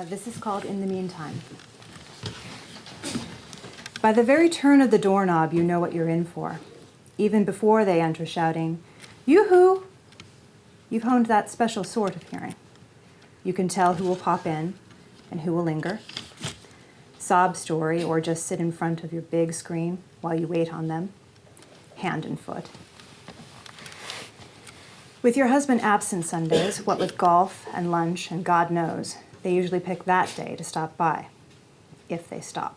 This is called In the Meantime. By the very turn of the doorknob, you know what you're in for. Even before they enter shouting, "Yoo-hoo!" You've honed that special sort of hearing. You can tell who will pop in and who will linger. Sob story, or just sit in front of your big screen while you wait on them, hand and foot. With your husband absent Sundays, what with golf and lunch and God knows, they usually pick that day to stop by, if they stop.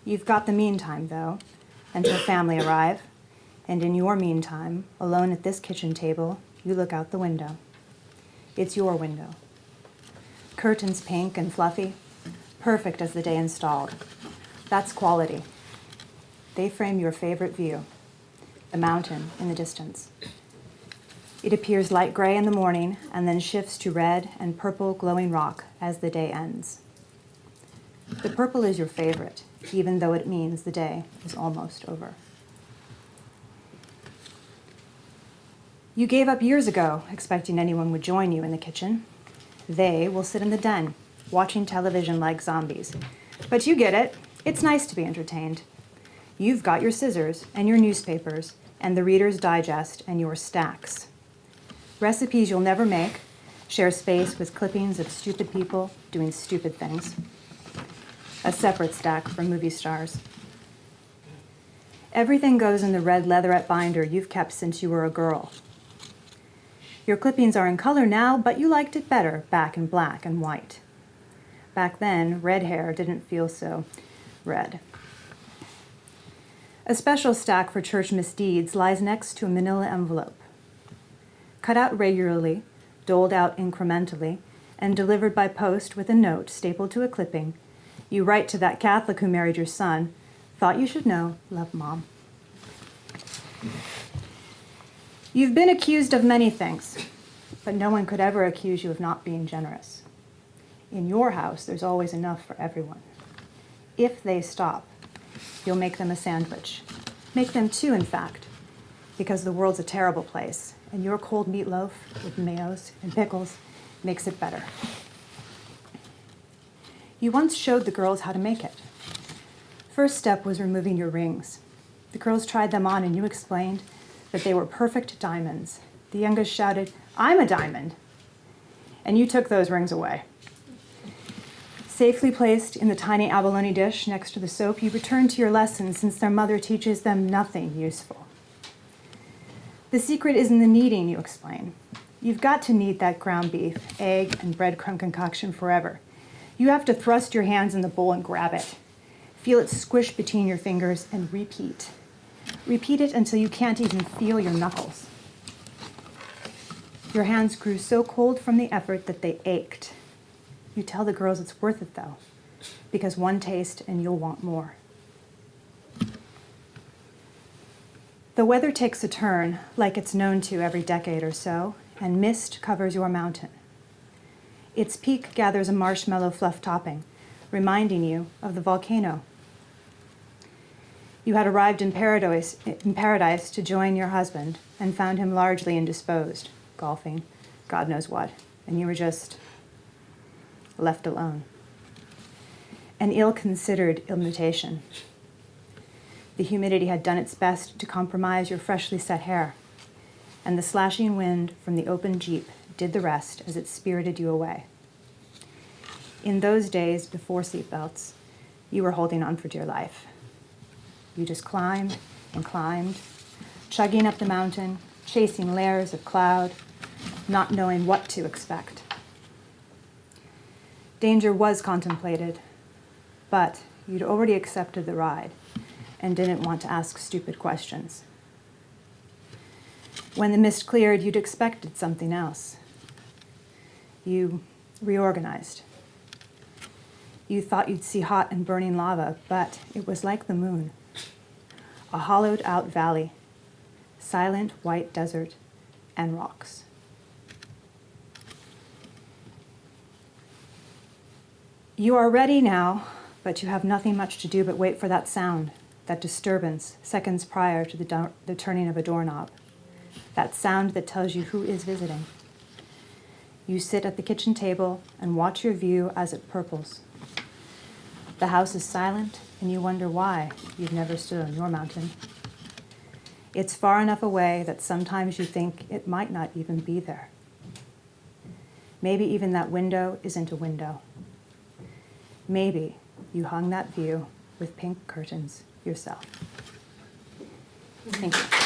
You've got the meantime, though, until family arrive, and in your meantime, alone at this kitchen table, you look out the window. It's your window. Curtains pink and fluffy, perfect as the day installed. That's quality. They frame your favorite view, the mountain in the distance. It appears light gray in the morning and then shifts to red and purple glowing rock as the day ends. The purple is your favorite, even though it means the day is almost over. You gave up years ago, expecting anyone would join you in the kitchen. They will sit in the den, watching television like zombies. But you get it. It's nice to be entertained. You've got your scissors and your newspapers and the Reader's Digest and your stacks. Recipes you'll never make, share space with clippings of stupid people doing stupid things. A separate stack for movie stars. Everything goes in the red leatherette binder you've kept since you were a girl. Your clippings are in color now, but you liked it better back in black and white. Back then, red hair didn't feel so red. A special stack for church misdeeds lies next to a manila envelope. Cut out regularly, doled out incrementally, and delivered by post with a note stapled to a clipping, you write to that Catholic who married your son, "Thought you should know, love, Mom." You've been accused of many things, but no one could ever accuse you of not being generous. In your house, there's always enough for everyone. If they stop, you'll make them a sandwich. Make them two, in fact, because the world's a terrible place, and your cold meatloaf with mayos and pickles makes it better. You once showed the girls how to make it. First step was removing your rings. The girls tried them on, and you explained that they were perfect diamonds. The youngest shouted, "I'm a diamond!" And you took those rings away. Safely placed in the tiny abalone dish next to the soap, you return to your lessons since their mother teaches them nothing useful. The secret is in the kneading, you explain. You've got to knead that ground beef, egg, and breadcrumb concoction forever. You have to thrust your hands in the bowl and grab it. Feel it squish between your fingers and repeat. Repeat it until you can't even feel your knuckles. Your hands grew so cold from the effort that they ached. You tell the girls it's worth it, though, because one taste and you'll want more. The weather takes a turn, like it's known to every decade or so, and mist covers your mountain. Its peak gathers a marshmallow fluff topping, reminding you of the volcano. You had arrived in paradise to join your husband and found him largely indisposed, golfing, God knows what, and you were just left alone. An ill-considered invitation. The humidity had done its best to compromise your freshly set hair, and the slashing wind from the open Jeep did the rest as it spirited you away. In those days before seatbelts, you were holding on for dear life. You just climbed and climbed, chugging up the mountain, chasing layers of cloud, not knowing what to expect. Danger was contemplated, but you'd already accepted the ride and didn't want to ask stupid questions. When the mist cleared, you'd expected something else. You reorganized. You thought you'd see hot and burning lava, but it was like the moon. A hollowed-out valley, silent white desert, and rocks. You are ready now, but you have nothing much to do but wait for that sound, that disturbance, seconds prior to the turning of a doorknob. That sound that tells you who is visiting. You sit at the kitchen table and watch your view as it purples. The house is silent, and you wonder why you've never stood on your mountain. It's far enough away that sometimes you think it might not even be there. Maybe even that window isn't a window. Maybe you hung that view with pink curtains yourself. Thank you.